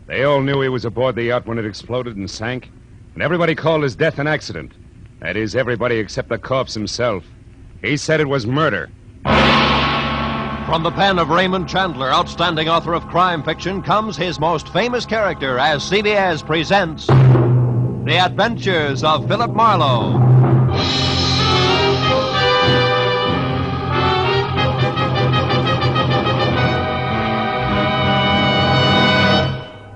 They all knew he was aboard the yacht when it exploded and sank, and everybody called his death an accident. That is, everybody except the corpse himself. He said it was murder. From the pen of Raymond Chandler, outstanding author of crime fiction, comes his most famous character as CBS presents The Adventures of Philip Marlowe.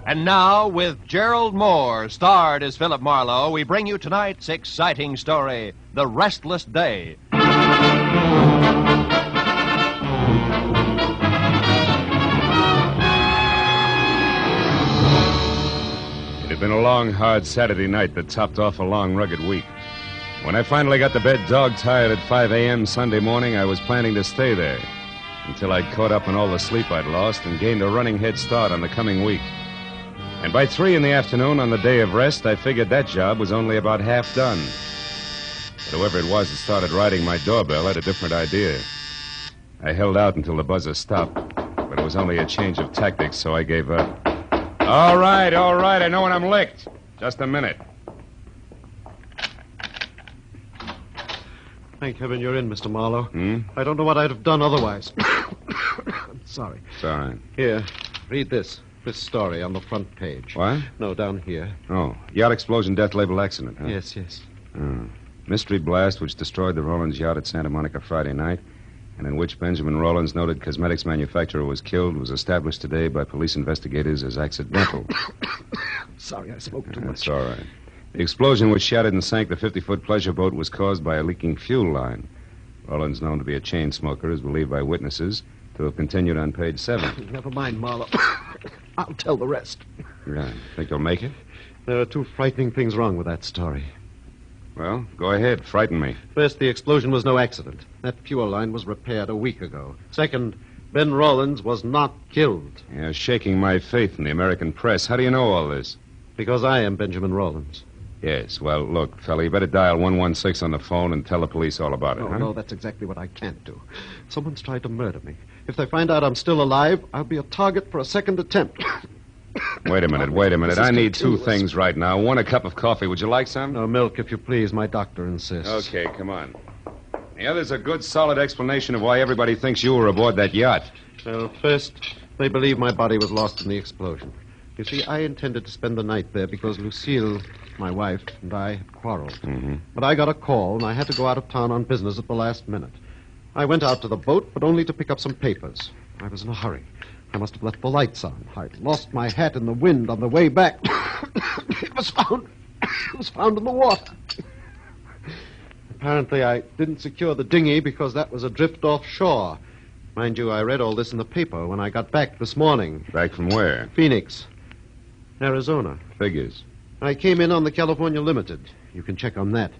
And now, with Gerald Moore, starred as Philip Marlowe, we bring you tonight's exciting story, The Restless Day. It had been a long, hard Saturday night that topped off a long, rugged week. When I finally got to bed dog-tired at 5 a.m. Sunday morning, I was planning to stay there until I'd caught up on all the sleep I'd lost and gained a running head start on the coming week. And by 3 in the afternoon on the day of rest, I figured that job was only about half done. But whoever it was that started riding my doorbell had a different idea. I held out until the buzzer stopped, but it was only a change of tactics, so I gave up. All right, I know when I'm licked. Just a minute. Thank heaven you're in, Mr. Marlowe. I don't know what I'd have done otherwise. I'm sorry. It's all right. Here, read this story on the front page. What? No, down here. Oh, yacht explosion, death labeled accident, huh? Yes. Mystery blast which destroyed the Rollins yacht at Santa Monica Friday night, and in which Benjamin Rollins, noted cosmetics manufacturer, was killed, was established today by police investigators as accidental. Sorry, I spoke too much. That's all right. The explosion which shattered and sank the 50-foot pleasure boat was caused by a leaking fuel line. Rollins, known to be a chain smoker, is believed by witnesses to have continued on page 7. Never mind, Marlowe. I'll tell the rest. Yeah. Think you'll make it? There are two frightening things wrong with that story. Well, go ahead. Frighten me. First, the explosion was no accident. That fuel line was repaired a week ago. Second, Ben Rollins was not killed. You're shaking my faith in the American press. How do you know all this? Because I am Benjamin Rollins. Yes. Well, look, fella, you better dial 116 on the phone and tell the police all about it, huh? No, that's exactly what I can't do. Someone's tried to murder me. If they find out I'm still alive, I'll be a target for a second attempt. Wait a minute. I need two things right now. One, a cup of coffee. Would you like some? No, milk, if you please. My doctor insists. Okay, come on. The other's a good, solid explanation of why everybody thinks you were aboard that yacht. Well, first, they believe my body was lost in the explosion. You see, I intended to spend the night there because Lucille, my wife, and I had quarreled. Mm-hmm. But I got a call, and I had to go out of town on business at the last minute. I went out to the boat, but only to pick up some papers. I was in a hurry. I must have left the lights on. I'd lost my hat in the wind on the way back. It was found in the water. Apparently, I didn't secure the dinghy because that was adrift offshore. Mind you, I read all this in the paper when I got back this morning. Back from where? Phoenix, Arizona. Figures. I came in on the California Limited. You can check on that.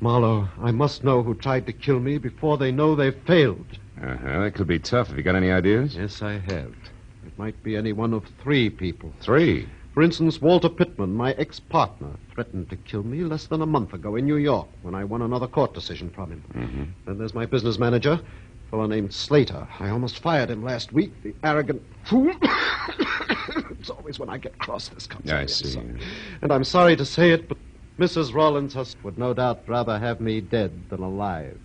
Marlowe, I must know who tried to kill me before they know they've failed. That could be tough. Have you got any ideas? Yes, I have. It might be any one of 3 people. 3? For instance, Walter Pittman, my ex-partner, threatened to kill me less than a month ago in New York when I won another court decision from him. Mm-hmm. And there's my business manager, a fellow named Slater. I almost fired him last week, the arrogant fool. It's always when I get cross this comes Yeah, out. I see. And I'm sorry to say it, but Mrs. Rollins would no doubt rather have me dead than alive.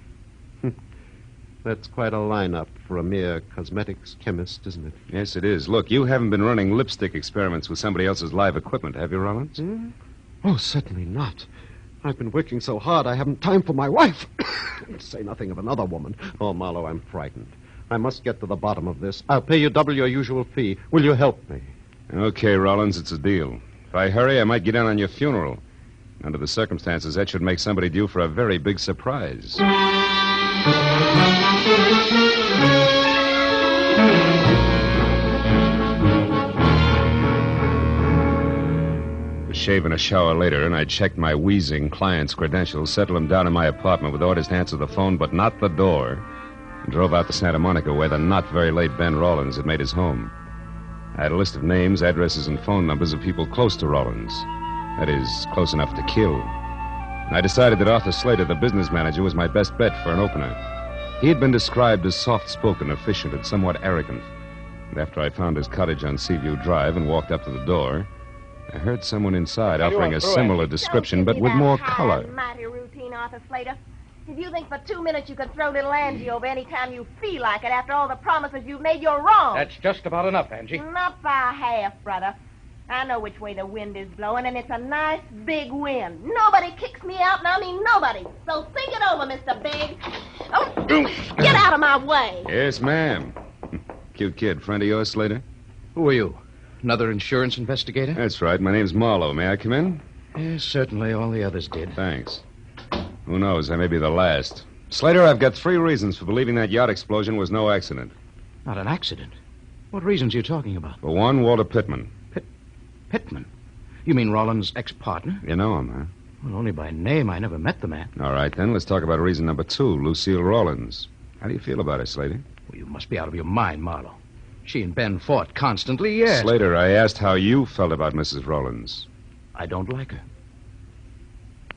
That's quite a lineup for a mere cosmetics chemist, isn't it? Yes, it is. Look, you haven't been running lipstick experiments with somebody else's live equipment, have you, Rollins? Oh, certainly not. I've been working so hard I haven't time for my wife. To say nothing of another woman. Oh, Marlowe, I'm frightened. I must get to the bottom of this. I'll pay you double your usual fee. Will you help me? Okay, Rollins, it's a deal. If I hurry, I might get in on your funeral. Under the circumstances, that should make somebody due for a very big surprise. Shave and a shower later, and I checked my wheezing client's credentials, settled him down in my apartment with orders to answer the phone, but not the door, and drove out to Santa Monica, where the not very late Ben Rollins had made his home. I had a list of names, addresses, and phone numbers of people close to Rollins. That is, close enough to kill. And I decided that Arthur Slater, the business manager, was my best bet for an opener. He had been described as soft-spoken, efficient, and somewhat arrogant. And after I found his cottage on Seaview Drive and walked up to the door, I heard someone inside offering a similar description, but with more color. Mighty routine, Arthur Slater. If you think for 2 minutes you can throw little Angie over any time you feel like it after all the promises you've made, you're wrong. That's just about enough, Angie. Not by half, brother. I know which way the wind is blowing, and it's a nice big wind. Nobody kicks me out, and I mean nobody. So think it over, Mr. Big. Oh, get out of my way. Yes, ma'am. Cute kid. Friend of yours, Slater? Who are you? Another insurance investigator? That's right. My name's Marlowe. May I come in? Yes, certainly. All the others did. Thanks. Who knows? I may be the last. Slater, I've got 3 reasons for believing that yacht explosion was no accident. Not an accident? What reasons are you talking about? For one, Walter Pittman. Pittman? You mean Rollins' ex-partner? You know him, huh? Well, only by name. I never met the man. All right, then. Let's talk about reason number 2, Lucille Rollins. How do you feel about her, Slater? Well, you must be out of your mind, Marlowe. She and Ben fought constantly, yes. Slater, I asked how you felt about Mrs. Rollins. I don't like her.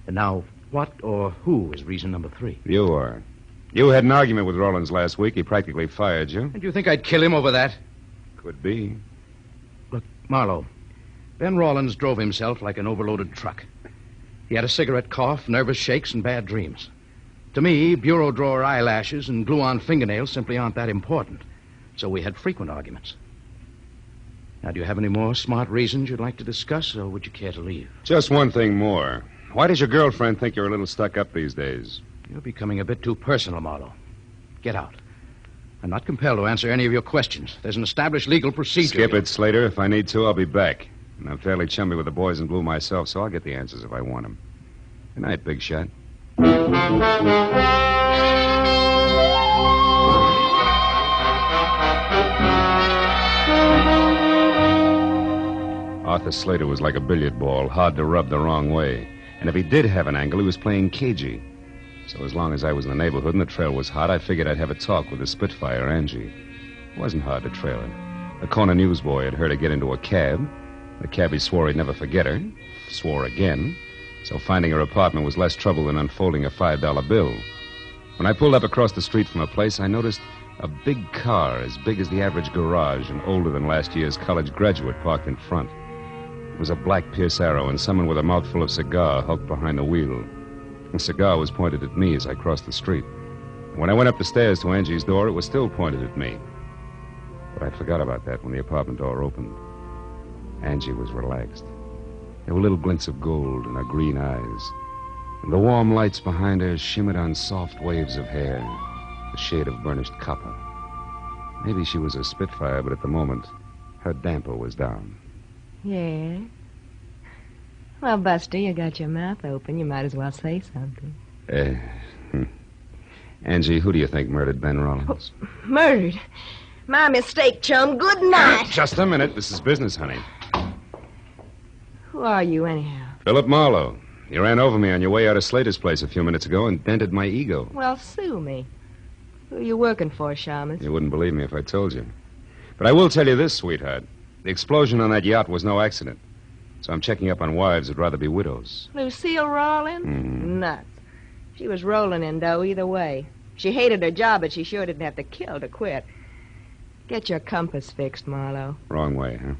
And now, what or who is reason number 3? You are. You had an argument with Rollins last week. He practically fired you. And you think I'd kill him over that? Could be. Look, Marlowe, Ben Rollins drove himself like an overloaded truck. He had a cigarette cough, nervous shakes, and bad dreams. To me, bureau drawer eyelashes and glue-on fingernails simply aren't that important. So we had frequent arguments. Now, do you have any more smart reasons you'd like to discuss, or would you care to leave? Just one thing more. Why does your girlfriend think you're a little stuck up these days? You're becoming a bit too personal, Marlowe. Get out. I'm not compelled to answer any of your questions. There's an established legal procedure. Skip it, Slater. If I need to, I'll be back. And I'm fairly chummy with the boys in blue myself, so I'll get the answers if I want them. Good night, big shot. Arthur Slater was like a billiard ball, hard to rub the wrong way. And if he did have an angle, he was playing cagey. So as long as I was in the neighborhood and the trail was hot, I figured I'd have a talk with the Spitfire, Angie. It wasn't hard to trail her. A corner newsboy had heard her get into a cab. The cabbie swore he'd never forget her. Swore again. So finding her apartment was less trouble than unfolding a $5 bill. When I pulled up across the street from her place, I noticed a big car as big as the average garage and older than last year's college graduate parked in front. It was a black Pierce Arrow, and someone with a mouthful of cigar hulked behind the wheel. The cigar was pointed at me as I crossed the street. When I went up the stairs to Angie's door, it was still pointed at me. But I forgot about that when the apartment door opened. Angie was relaxed. There were little glints of gold in her green eyes, and the warm lights behind her shimmered on soft waves of hair, the shade of burnished copper. Maybe she was a Spitfire, but at the moment, her damper was down. Yeah? Well, Buster, you got your mouth open. You might as well say something. Angie, who do you think murdered Ben Rollins? Murdered? My mistake, chum. Good night. Just a minute. This is business, honey. Who are you, anyhow? Philip Marlowe. You ran over me on your way out of Slater's place a few minutes ago and dented my ego. Well, sue me. Who are you working for, Shamus? You wouldn't believe me if I told you. But I will tell you this, sweetheart. The explosion on that yacht was no accident. So I'm checking up on wives who'd rather be widows. Lucille Rollins? Mm-hmm. Nuts. She was rolling in dough either way. She hated her job, but she sure didn't have to kill to quit. Get your compass fixed, Marlowe. Wrong way, huh?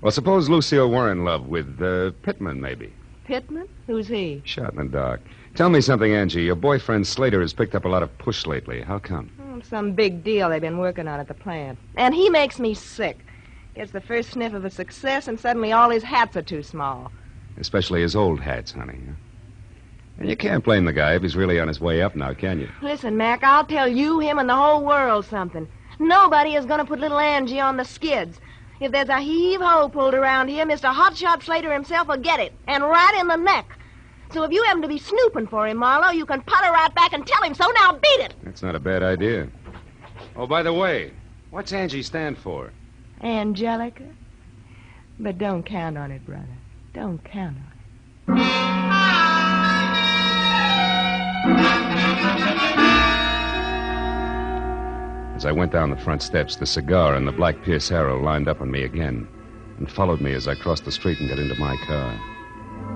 Well, suppose Lucille were in love with Pittman, maybe. Pittman? Who's he? Shot in the dark. Tell me something, Angie. Your boyfriend Slater has picked up a lot of push lately. How come? Some big deal they've been working on at the plant. And he makes me sick. Gets the first sniff of a success, and suddenly all his hats are too small. Especially his old hats, honey. And you can't blame the guy if he's really on his way up now, can you? Listen, Mac, I'll tell you, him, and the whole world something. Nobody is going to put little Angie on the skids. If there's a heave-ho pulled around here, Mr. Hotshot Slater himself will get it, and right in the neck. So if you happen to be snooping for him, Marlowe, you can putter right back and tell him so. Now beat it. That's not a bad idea. Oh, by the way, what's Angie stand for? Angelica? But don't count on it, brother. Don't count on it. As I went down the front steps, the cigar and the black Pierce Arrow lined up on me again and followed me as I crossed the street and got into my car.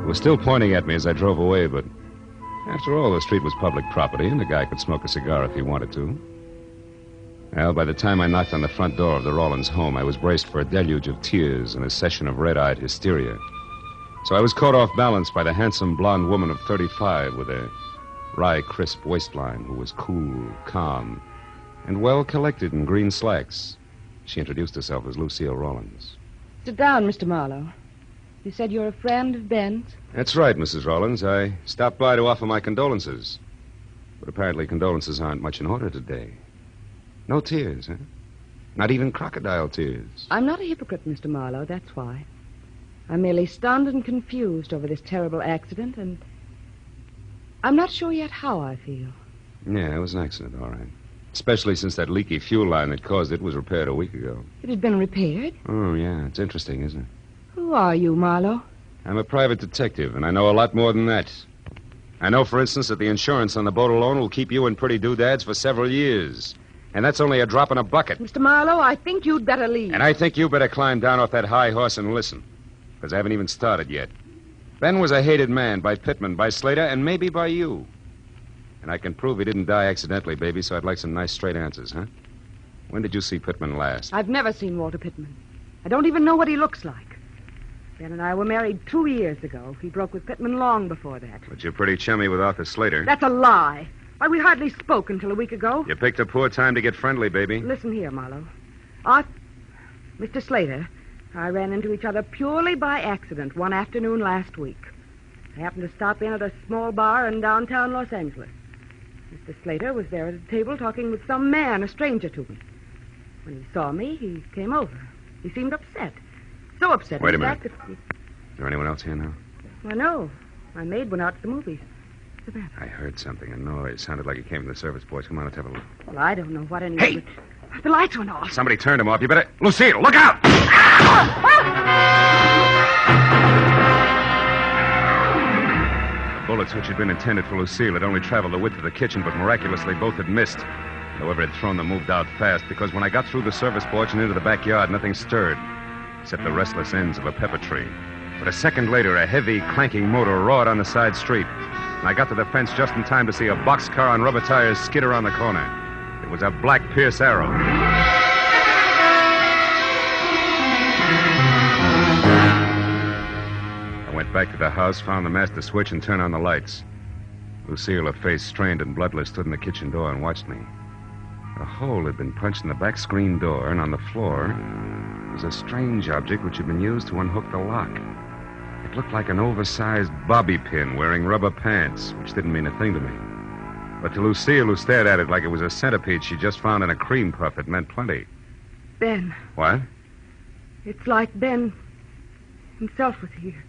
It was still pointing at me as I drove away, but after all, the street was public property and the guy could smoke a cigar if he wanted to. Well, by the time I knocked on the front door of the Rawlins home, I was braced for a deluge of tears and a session of red-eyed hysteria. So I was caught off balance by the handsome blonde woman of 35 with a wry, crisp waistline who was cool, calm, and well-collected in green slacks. She introduced herself as Lucille Rawlins. Sit down, Mr. Marlowe. You said you're a friend of Ben's? That's right, Mrs. Rawlins. I stopped by to offer my condolences. But apparently condolences aren't much in order today. No tears, huh? Not even crocodile tears. I'm not a hypocrite, Mr. Marlowe, that's why. I'm merely stunned and confused over this terrible accident, and I'm not sure yet how I feel. Yeah, it was an accident, all right. Especially since that leaky fuel line that caused it was repaired a week ago. It had been repaired? Oh, yeah. It's interesting, isn't it? Who are you, Marlowe? I'm a private detective, and I know a lot more than that. I know, for instance, that the insurance on the boat alone will keep you in pretty doodads for several years. And that's only a drop in a bucket. Mr. Marlowe, I think you'd better leave. And I think you better climb down off that high horse and listen. Because I haven't even started yet. Ben was a hated man by Pittman, by Slater, and maybe by you. And I can prove he didn't die accidentally, baby, so I'd like some nice straight answers, huh? When did you see Pittman last? I've never seen Walter Pittman. I don't even know what he looks like. Ben and I were married 2 years ago. He broke with Pittman long before that. But you're pretty chummy with Arthur Slater. That's a lie. Why, we hardly spoke until a week ago. You picked a poor time to get friendly, baby. Listen here, Marlowe. Mr. Slater, I ran into each other purely by accident one afternoon last week. I happened to stop in at a small bar in downtown Los Angeles. Mr. Slater was there at a table talking with some man, a stranger to me. When he saw me, he came over. He seemed upset. So upset. Wait a minute. Is there anyone else here now? Well, no. My maid went out to the movies. What's the matter? I heard something, a noise. Sounded like it came from the service porch. Come on, let's have a look. Well, I don't know what any... Hey! The lights went off. Somebody turned them off. You better... Lucille, look out! The bullets, which had been intended for Lucille, had only traveled the width of the kitchen, but miraculously both had missed. Whoever had thrown them moved out fast, because when I got through the service porch and into the backyard, nothing stirred, except the restless ends of a pepper tree. But a second later, a heavy, clanking motor roared on the side street. And I got to the fence just in time to see a boxcar on rubber tires skid around the corner. It was a black Pierce Arrow. I went back to the house, found the master switch, and turned on the lights. Lucille, her face strained and bloodless, stood in the kitchen door and watched me. A hole had been punched in the back screen door, and on the floor was a strange object which had been used to unhook the lock. It looked like an oversized bobby pin wearing rubber pants, which didn't mean a thing to me. But to Lucille, who stared at it like it was a centipede she just found in a cream puff, it meant plenty. Ben. What? It's like Ben himself was here.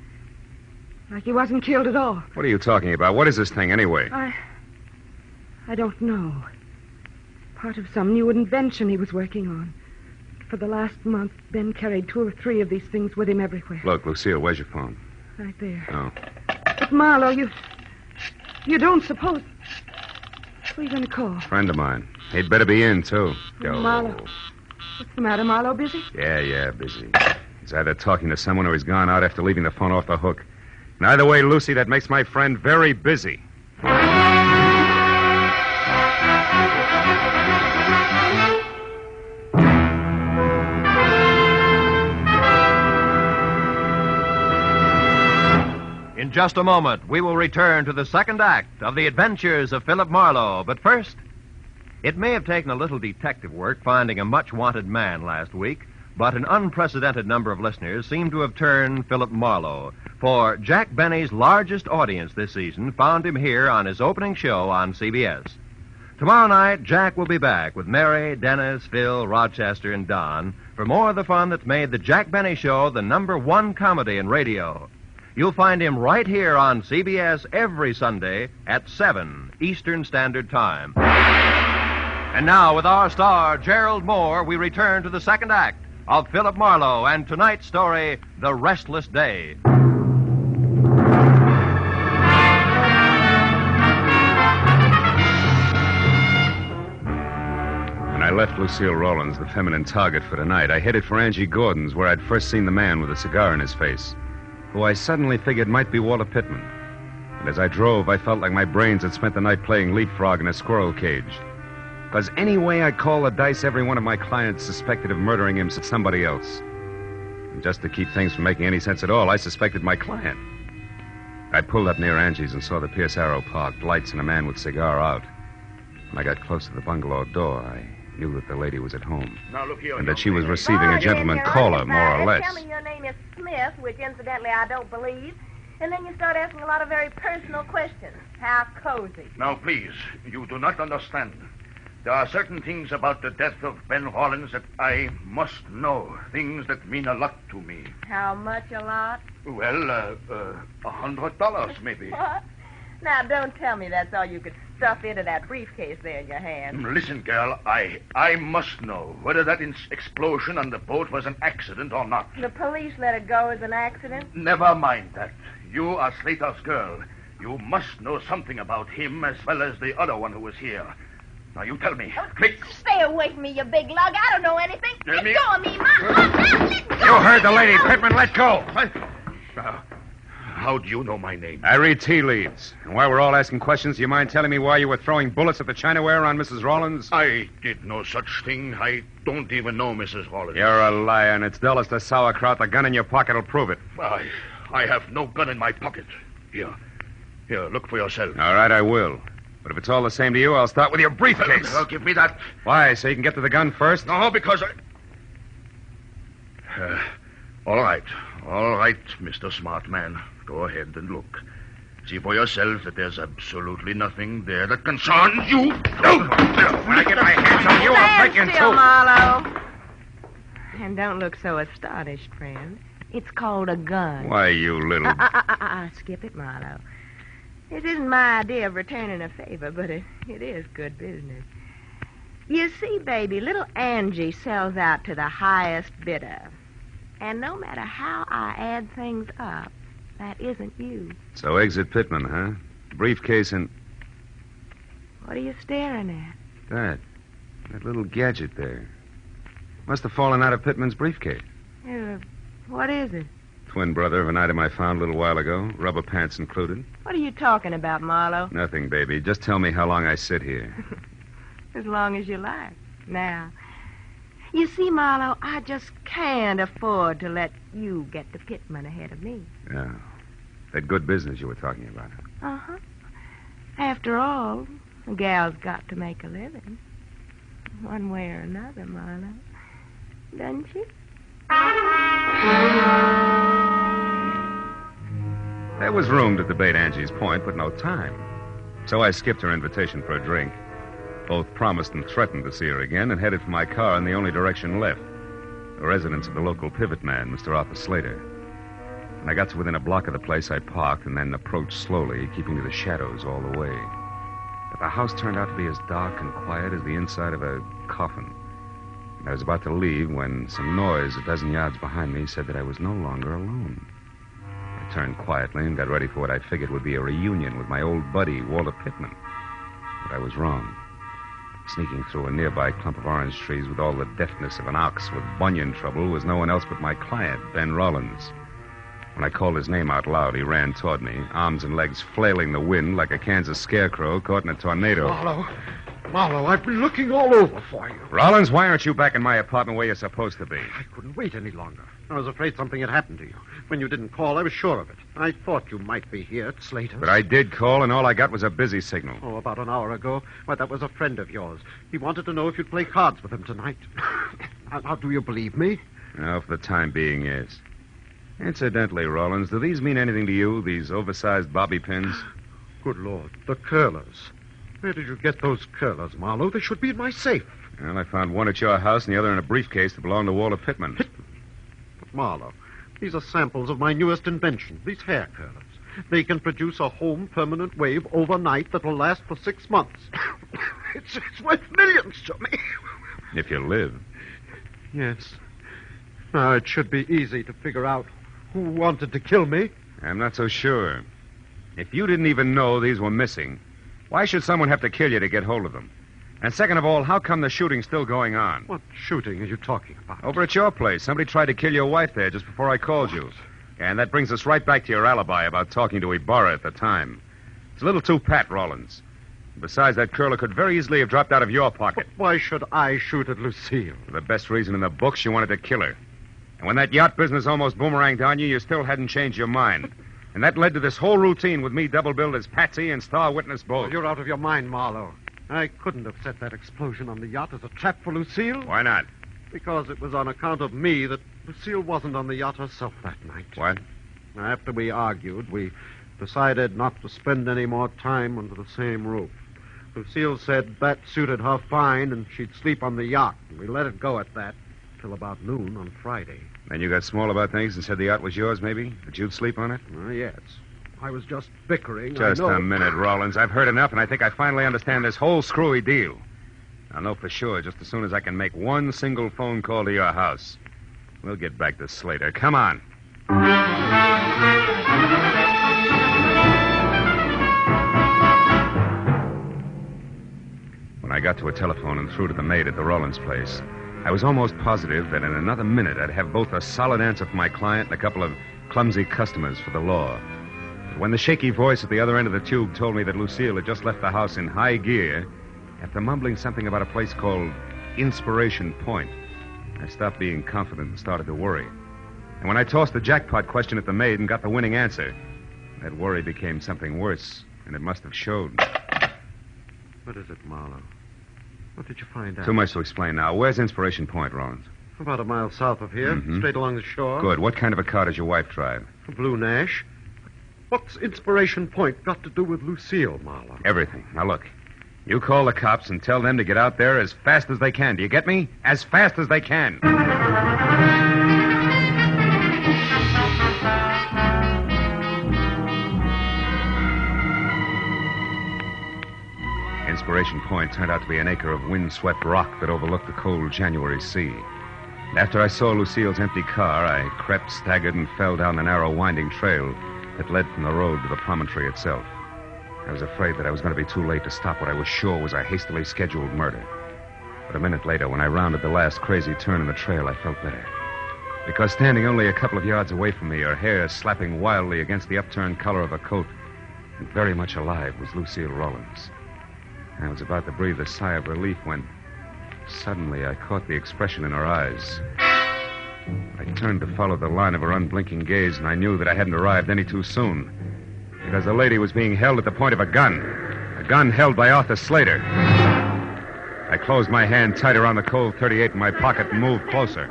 Like he wasn't killed at all. What are you talking about? What is this thing, anyway? I don't know. Part of some new invention he was working on. For the last month, Ben carried 2 or 3 of these things with him everywhere. Look, Lucille, where's your phone? Right there. Oh. But, Marlowe, you don't suppose... Who are you going to call? Friend of mine. He'd better be in, too. Go. Marlowe. What's the matter, Marlowe? Busy? Yeah, busy. He's either talking to someone or he's gone out after leaving the phone off the hook. And either way, Lucy, that makes my friend very busy. In just a moment, we will return to the second act of The Adventures of Philip Marlowe. But first, it may have taken a little detective work finding a much-wanted man last week, but an unprecedented number of listeners seem to have turned Philip Marlowe. For Jack Benny's largest audience this season found him here on his opening show on CBS. Tomorrow night, Jack will be back with Mary, Dennis, Phil, Rochester, and Don for more of the fun that's made the Jack Benny Show the #1 comedy in radio. You'll find him right here on CBS every Sunday at 7 Eastern Standard Time. And now, with our star, Gerald Moore, we return to the second act of Philip Marlowe and tonight's story, The Restless Day. When I left Lucille Rawlins, the feminine target for tonight, I headed for Angie Gordon's, where I'd first seen the man with a cigar in his face, who I suddenly figured might be Walter Pittman. And as I drove, I felt like my brains had spent the night playing leapfrog in a squirrel cage. Because any way I call the dice, every one of my clients suspected of murdering him somebody else. And just to keep things from making any sense at all, I suspected my client. I pulled up near Angie's and saw the Pierce Arrow parked, lights and a man with cigar out. When I got close to the bungalow door, I knew that the lady was at home. Now, look here, and that she was receiving a gentleman caller, more or less. Tell me your name is Smith, which incidentally I don't believe. And then you start asking a lot of very personal questions. How cozy. Now, please, you do not understand. There are certain things about the death of Ben Rollins that I must know. Things that mean a lot to me. How much a lot? Well, $100 maybe. What? Now, don't tell me that's all you could stuff into that briefcase there in your hand. Listen, girl, I must know whether that explosion on the boat was an accident or not. The police let it go as an accident? Never mind that. You are Slater's girl. You must know something about him as well as the other one who was here. Now, you tell me. Quick. Stay away from me, you big lug. I don't know anything. Let me... go of me, let go. You heard the lady, Pittman. Let go. How do you know my name? I read tea leaves. And while we're all asking questions, do you mind telling me why you were throwing bullets at the Chinaware on Mrs. Rollins? I did no such thing. I don't even know Mrs. Rollins. You're a liar, and it's dull as the sauerkraut. The gun in your pocket will prove it. I have no gun in my pocket. Here, look for yourself. All right, I will. But if it's all the same to you, I'll start with your briefcase. Give me that. Why, so you can get to the gun first? No, because All right, Mr. Smart Man. Go ahead and look. See for yourself that there's absolutely nothing there that concerns you. No! When I get my hands on you, I'll break in Still, two. Marlowe. And don't look so astonished, friend. It's called a gun. Why, you little... Skip it, Marlowe. This isn't my idea of returning a favor, but it is good business. You see, baby, little Angie sells out to the highest bidder. And no matter how I add things up, that isn't you. So exit Pittman, huh? Briefcase and... What are you staring at? That little gadget there. Must have fallen out of Pittman's briefcase. What is it? Twin brother of an item I found a little while ago. Rubber pants included. What are you talking about, Marlowe? Nothing, baby. Just tell me how long I sit here. As long as you like. Now, you see, Marlowe, I just can't afford to let you get to Pittman ahead of me. Yeah. That good business you were talking about. Uh-huh. After all, a gal's got to make a living. One way or another, Marlowe. Doesn't she? There was room to debate Angie's point, but no time. So I skipped her invitation for a drink. Both promised and threatened to see her again and headed for my car in the only direction left, the residence of the local pivot man, Mr. Arthur Slater. When I got to within a block of the place, I parked and then approached slowly, keeping to the shadows all the way. But the house turned out to be as dark and quiet as the inside of a coffin. I was about to leave when some noise a dozen yards behind me said that I was no longer alone. I turned quietly and got ready for what I figured would be a reunion with my old buddy, Walter Pittman. But I was wrong. Sneaking through a nearby clump of orange trees with all the deftness of an ox with bunion trouble was no one else but my client, Ben Rollins. When I called his name out loud, he ran toward me, arms and legs flailing the wind like a Kansas scarecrow caught in a tornado. Marlowe, I've been looking all over for you. Rollins, why aren't you back in my apartment where you're supposed to be? I couldn't wait any longer. I was afraid something had happened to you. When you didn't call, I was sure of it. I thought you might be here at Slater's. But I did call, and all I got was a busy signal. Oh, about an hour ago. Why, that was a friend of yours. He wanted to know if you'd play cards with him tonight. Now, do you believe me? No, for the time being, yes. Incidentally, Rollins, do these mean anything to you, these oversized bobby pins? Good Lord, the curlers. Where did you get those curlers, Marlowe? They should be in my safe. Well, I found one at your house and the other in a briefcase that belonged to Walter Pittman. But, Marlowe, these are samples of my newest invention, these hair curlers. They can produce a home permanent wave overnight that will last for 6 months. It's worth millions to me. If you live. Yes. Now, it should be easy to figure out who wanted to kill me. I'm not so sure. If you didn't even know these were missing, why should someone have to kill you to get hold of them? And second of all, how come the shooting's still going on? What shooting are you talking about? Over at your place. Somebody tried to kill your wife there just before I called you. And that brings us right back to your alibi about talking to Ibarra at the time. It's a little too pat, Rollins. Besides, that curler could very easily have dropped out of your pocket. Why should I shoot at Lucille? For the best reason in the books, you wanted to kill her. And when that yacht business almost boomeranged on you, you still hadn't changed your mind. And that led to this whole routine with me double-billed as Patsy and star witness both. Oh, you're out of your mind, Marlowe. I couldn't have set that explosion on the yacht as a trap for Lucille. Why not? Because it was on account of me that Lucille wasn't on the yacht herself that night. What? After we argued, we decided not to spend any more time under the same roof. Lucille said that suited her fine and she'd sleep on the yacht. And we let it go at that till about noon on Friday. Then you got small about things and said the yacht was yours, maybe? That you'd sleep on it? Yes. I was just bickering. Just a minute, Rawlins. I've heard enough, and I think I finally understand this whole screwy deal. I'll know for sure just as soon as I can make one single phone call to your house. We'll get back to Slater. Come on. When I got to a telephone and through to the maid at the Rawlins place, I was almost positive that in another minute I'd have both a solid answer from my client and a couple of clumsy customers for the law. But when the shaky voice at the other end of the tube told me that Lucille had just left the house in high gear, after mumbling something about a place called Inspiration Point, I stopped being confident and started to worry. And when I tossed the jackpot question at the maid and got the winning answer, that worry became something worse, and it must have showed. What is it, Marlowe? What did you find out? Too much to explain now. Where's Inspiration Point, Rawlins? About a mile south of here, straight along the shore. Good. What kind of a car does your wife drive? A blue Nash. What's Inspiration Point got to do with Lucille, Marlowe? Everything. Now, look. You call the cops and tell them to get out there as fast as they can. Do you get me? As fast as they can. Inspiration Point turned out to be an acre of wind-swept rock that overlooked the cold January sea. And after I saw Lucille's empty car, I crept, staggered, and fell down the narrow, winding trail that led from the road to the promontory itself. I was afraid that I was going to be too late to stop what I was sure was a hastily scheduled murder. But a minute later, when I rounded the last crazy turn in the trail, I felt better. Because standing only a couple of yards away from me, her hair slapping wildly against the upturned collar of her coat, and very much alive, was Lucille Rawlins. I was about to breathe a sigh of relief when suddenly I caught the expression in her eyes. I turned to follow the line of her unblinking gaze, and I knew that I hadn't arrived any too soon. Because the lady was being held at the point of a gun held by Arthur Slater. I closed my hand tight around the cold .38 in my pocket and moved closer.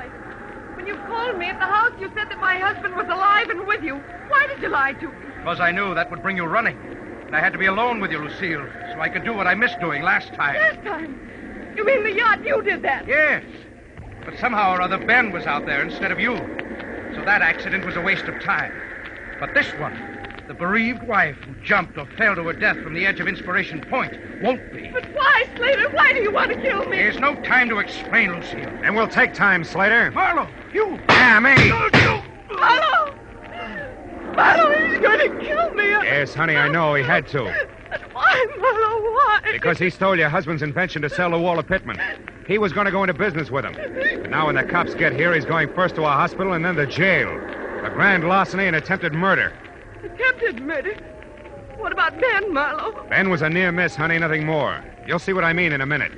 When you called me at the house, you said that my husband was alive and with you. Why did you lie to me? Because I knew that would bring you running. And I had to be alone with you, Lucille, so I could do what I missed doing last time. Last time? You mean the yacht? You did that? Yes. But somehow or other, Ben was out there instead of you. So that accident was a waste of time. But this one, the bereaved wife who jumped or fell to her death from the edge of Inspiration Point, won't be. But why, Slater? Why do you want to kill me? There's no time to explain, Lucille. And we'll take time, Slater. Marlowe, you! Yeah, me. Marlowe! Marlowe, he's going to kill me. Yes, honey, I know. He had to. And why, Marlowe, why? Because he stole your husband's invention to sell to Walter Pittman. He was going to go into business with him. But now when the cops get here, he's going first to a hospital and then to jail. A grand larceny and attempted murder. Attempted murder? What about Ben, Marlowe? Ben was a near miss, honey, nothing more. You'll see what I mean in a minute.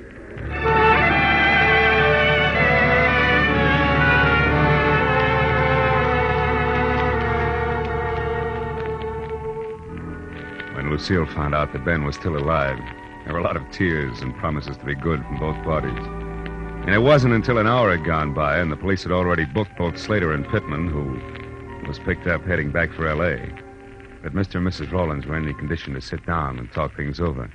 When Lucille found out that Ben was still alive, there were a lot of tears and promises to be good from both parties. And it wasn't until an hour had gone by and the police had already booked both Slater and Pittman, who was picked up heading back for L.A., that Mr. and Mrs. Rawlins were in any condition to sit down and talk things over,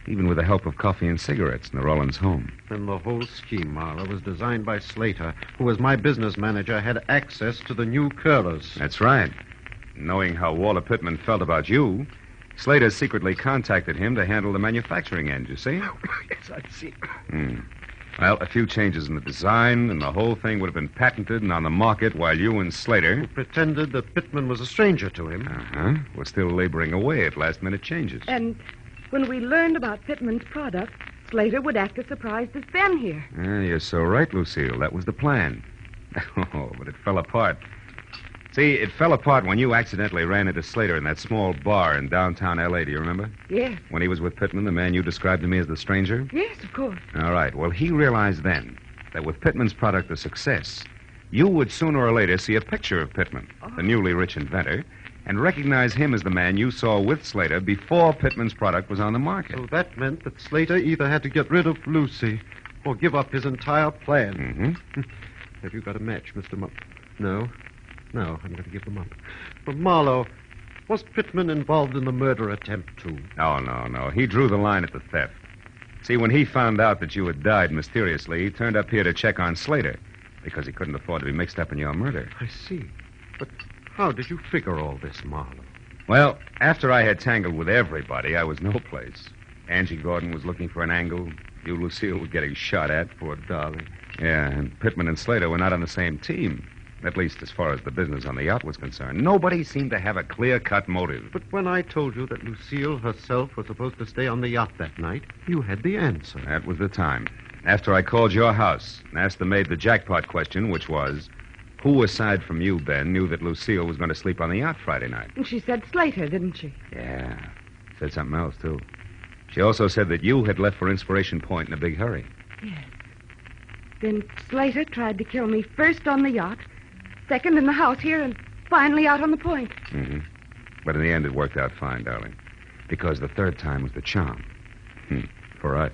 even with the help of coffee and cigarettes in the Rawlins home. And the whole scheme, Marlowe, was designed by Slater, who, as my business manager, had access to the new curlers. That's right. Knowing how Walter Pittman felt about you, Slater secretly contacted him to handle the manufacturing end, you see? Yes, I see. Well, a few changes in the design, and the whole thing would have been patented and on the market while you and Slater... Pretended that Pittman was a stranger to him. Were still laboring away at last-minute changes. And when we learned about Pittman's product, Slater would act as surprised as Ben here. You're so right, Lucille. That was the plan. Oh, but it fell apart. See, it fell apart when you accidentally ran into Slater in that small bar in downtown L.A., do you remember? Yes. When he was with Pittman, the man you described to me as the stranger? Yes, of course. All right. Well, he realized then that with Pittman's product a success, you would sooner or later see a picture of Pittman, the newly rich inventor, and recognize him as the man you saw with Slater before Pittman's product was on the market. So that meant that Slater either had to get rid of Lucy or give up his entire plan. Mm-hmm. Have you got a match, Mr. No, I'm going to give them up. But Marlowe, was Pittman involved in the murder attempt, too? Oh, no. He drew the line at the theft. See, when he found out that you had died mysteriously, he turned up here to check on Slater because he couldn't afford to be mixed up in your murder. I see. But how did you figure all this, Marlowe? Well, after I had tangled with everybody, I was no place. Angie Gordon was looking for an angle. You, Lucille, were getting shot at. Poor darling. Yeah, and Pittman and Slater were not on the same team. At least as far as the business on the yacht was concerned. Nobody seemed to have a clear-cut motive. But when I told you that Lucille herself was supposed to stay on the yacht that night, you had the answer. That was the time. After I called your house and asked the maid the jackpot question, which was, who aside from you, Ben, knew that Lucille was going to sleep on the yacht Friday night? And she said Slater, didn't she? Yeah. Said something else, too. She also said that you had left for Inspiration Point in a big hurry. Yes. Then Slater tried to kill me first on the yacht, second in the house here, and finally out on the point. Mm-hmm. But in the end, it worked out fine, darling. Because the third time was the charm. For us.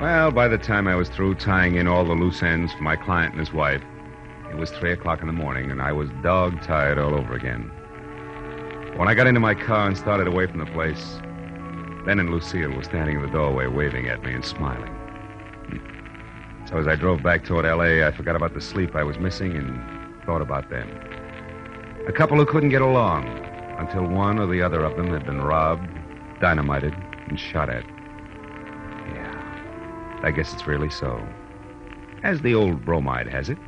Well, by the time I was through tying in all the loose ends for my client and his wife, it was 3 o'clock in the morning, and I was dog-tired all over again. When I got into my car and started away from the place, Ben and Lucille were standing in the doorway waving at me and smiling. So as I drove back toward L.A., I forgot about the sleep I was missing and thought about them. A couple who couldn't get along until one or the other of them had been robbed, dynamited, and shot at. Yeah, I guess it's really so. As the old bromide has it,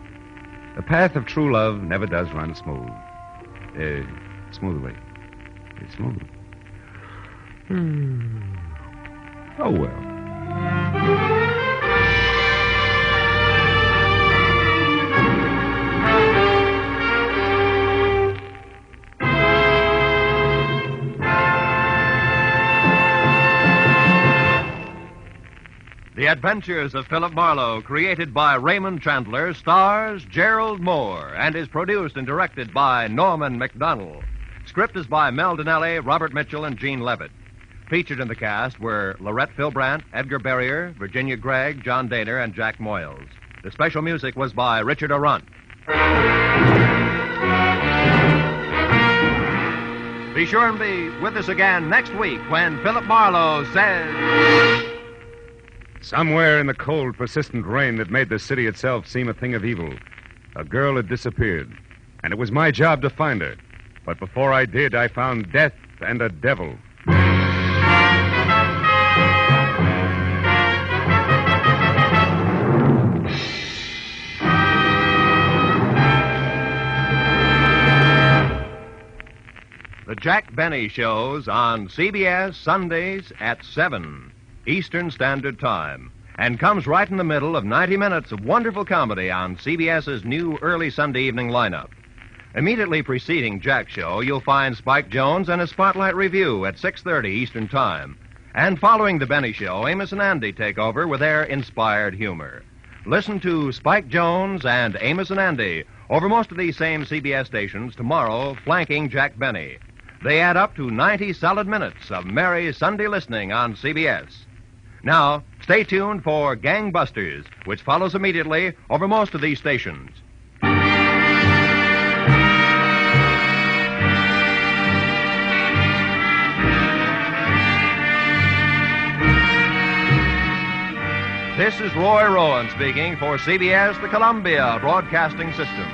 the path of true love never does run smooth. Smoothly. It's smooth. Oh, well. The Adventures of Philip Marlowe, created by Raymond Chandler, stars Gerald Moore and is produced and directed by Norman McDonnell. Script is by Mel Donnelly, Robert Mitchell, and Gene Levitt. Featured in the cast were Lorette Philbrandt, Edgar Barrier, Virginia Gregg, John Daner, and Jack Moyles. The special music was by Richard Arant. Be sure and be with us again next week when Philip Marlowe says... Somewhere in the cold, persistent rain that made the city itself seem a thing of evil, a girl had disappeared, and it was my job to find her. But before I did, I found death and a devil. The Jack Benny Show's on CBS Sundays at 7 Eastern Standard Time, and comes right in the middle of 90 minutes of wonderful comedy on CBS's new early Sunday evening lineup. Immediately preceding Jack's show, you'll find Spike Jones and a Spotlight Review at 6:30 Eastern Time. And following the Benny Show, Amos and Andy take over with their inspired humor. Listen to Spike Jones and Amos and Andy over most of these same CBS stations tomorrow, flanking Jack Benny. They add up to 90 solid minutes of merry Sunday listening on CBS. Now, stay tuned for Gangbusters, which follows immediately over most of these stations. This is Roy Rowan speaking for CBS, the Columbia Broadcasting System.